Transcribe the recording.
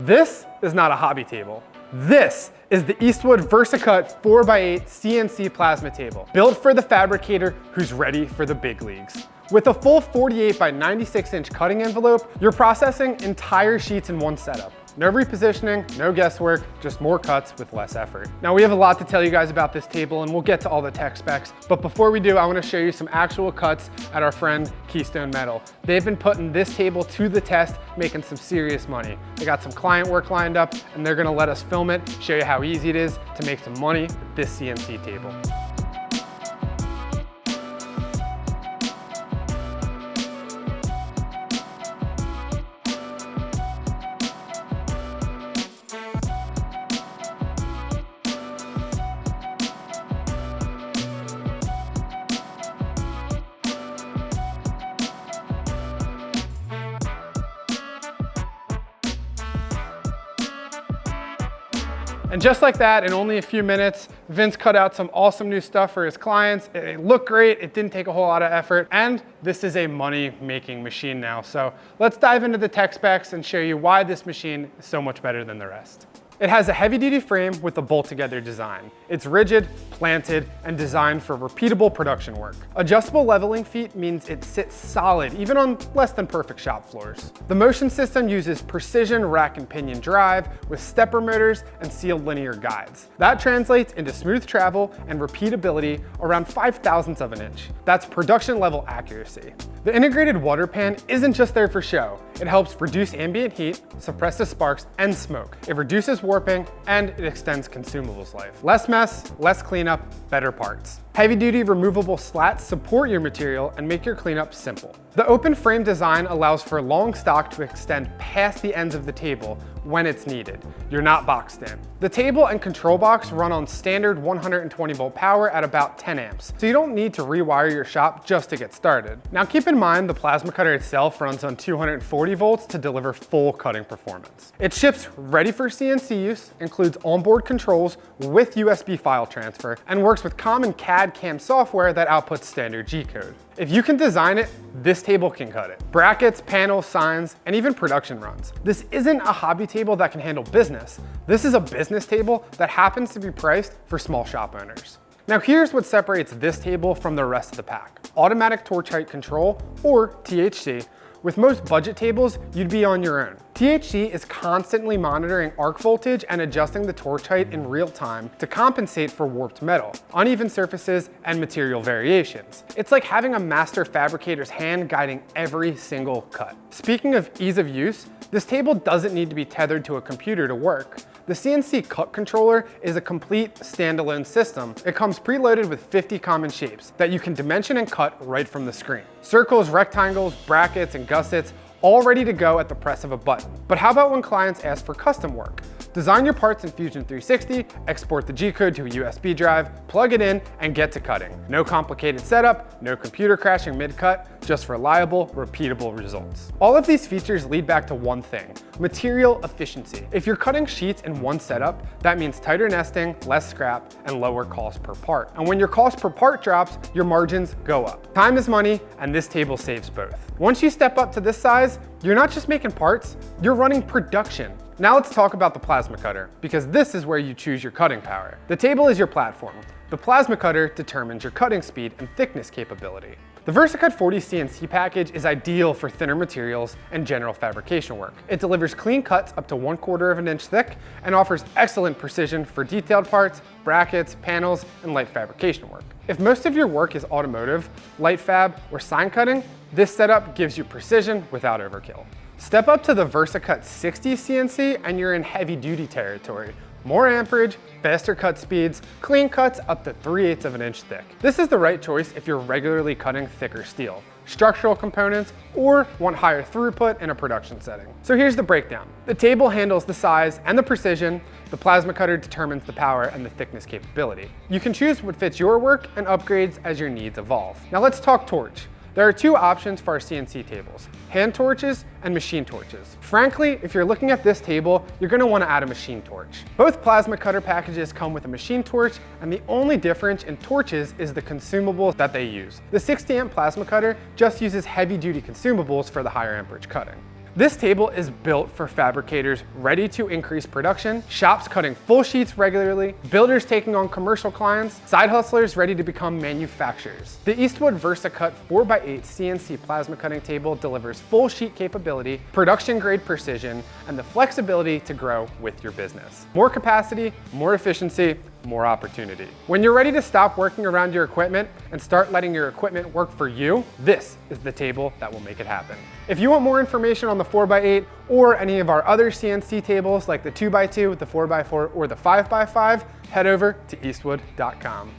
This is not a hobby table. This is the Eastwood Versa-Cut 4x8 CNC Plasma Table, built for the fabricator who's ready for the big leagues. With a full 48 by 96 inch cutting envelope, you're processing entire sheets in one setup. No repositioning, no guesswork, just more cuts with less effort. Now we have a lot to tell you guys about this table and we'll get to all the tech specs, but before we do, I wanna show you some actual cuts at our friend Keystone Metal. They've been putting this table to the test, making some serious money. They got some client work lined up and they're gonna let us film it, show you how easy it is to make some money with this CNC table. And just like that, in only a few minutes, Vince cut out some awesome new stuff for his clients. It looked great, it didn't take a whole lot of effort, and this is a money-making machine now. So let's dive into the tech specs and show you why this machine is so much better than the rest. It has a heavy-duty frame with a bolt-together design. It's rigid, planted, and designed for repeatable production work. Adjustable leveling feet means it sits solid, even on less than perfect shop floors. The motion system uses precision rack and pinion drive with stepper motors and sealed linear guides. That translates into smooth travel and repeatability around 5/1000ths of an inch. That's production-level accuracy. The integrated water pan isn't just there for show. It helps reduce ambient heat, suppresses sparks, and smoke. It reduces warping, and it extends consumables life. Less mess, less cleanup, better parts. Heavy-duty removable slats support your material and make your cleanup simple. The open frame design allows for long stock to extend past the ends of the table when it's needed. You're not boxed in. The table and control box run on standard 120 volt power at about 10 amps, so you don't need to rewire your shop just to get started. Now keep in mind the plasma cutter itself runs on 240 volts to deliver full cutting performance. It ships ready for CNC use, includes onboard controls with USB file transfer, and works with common CAD/CAM software that outputs standard G-code. If you can design it, this table can cut it. Brackets, panels, signs, and even production runs. This isn't a hobby table that can handle business. This is a business table that happens to be priced for small shop owners. Now here's what separates this table from the rest of the pack. Automatic torch height control, or THC. With most budget tables, you'd be on your own. THC is constantly monitoring arc voltage and adjusting the torch height in real time to compensate for warped metal, uneven surfaces, and material variations. It's like having a master fabricator's hand guiding every single cut. Speaking of ease of use, this table doesn't need to be tethered to a computer to work. The CNC cut controller is a complete standalone system. It comes preloaded with 50 common shapes that you can dimension and cut right from the screen. Circles, rectangles, brackets, and gussets, all ready to go at the press of a button. But how about when clients ask for custom work? Design your parts in Fusion 360, export the G-code to a USB drive, plug it in, and get to cutting. No complicated setup, no computer crashing mid-cut, just reliable, repeatable results. All of these features lead back to one thing: material efficiency. If you're cutting sheets in one setup, that means tighter nesting, less scrap, and lower cost per part. And when your cost per part drops, your margins go up. Time is money, and this table saves both. Once you step up to this size, you're not just making parts, you're running production. Now let's talk about the plasma cutter, because this is where you choose your cutting power. The table is your platform. The plasma cutter determines your cutting speed and thickness capability. The Versa-Cut 40 CNC package is ideal for thinner materials and general fabrication work. It delivers clean cuts up to 1/4 of an inch thick and offers excellent precision for detailed parts, brackets, panels, and light fabrication work. If most of your work is automotive, light fab, or sign cutting, this setup gives you precision without overkill. Step up to the Versa-Cut 60 CNC and you're in heavy-duty territory. More amperage, faster cut speeds, clean cuts up to 3/8 of an inch thick. This is the right choice if you're regularly cutting thicker steel, structural components, or want higher throughput in a production setting. So here's the breakdown. The table handles the size and the precision. The plasma cutter determines the power and the thickness capability. You can choose what fits your work and upgrades as your needs evolve. Now let's talk torch. There are two options for our CNC tables: hand torches and machine torches. Frankly, if you're looking at this table, you're going to want to add a machine torch. Both plasma cutter packages come with a machine torch, and the only difference in torches is the consumables that they use. The 60 amp plasma cutter just uses heavy duty consumables for the higher amperage cutting. This table is built for fabricators ready to increase production, shops cutting full sheets regularly, builders taking on commercial clients, side hustlers ready to become manufacturers. The Eastwood Versa-Cut 4x8 CNC Plasma Cutting Table delivers full sheet capability, production grade precision, and the flexibility to grow with your business. More capacity, more efficiency, more opportunity. When you're ready to stop working around your equipment and start letting your equipment work for you, this is the table that will make it happen. If you want more information on the 4x8 or any of our other CNC tables like the 2x2, the 4x4, or the 5x5, head over to eastwood.com.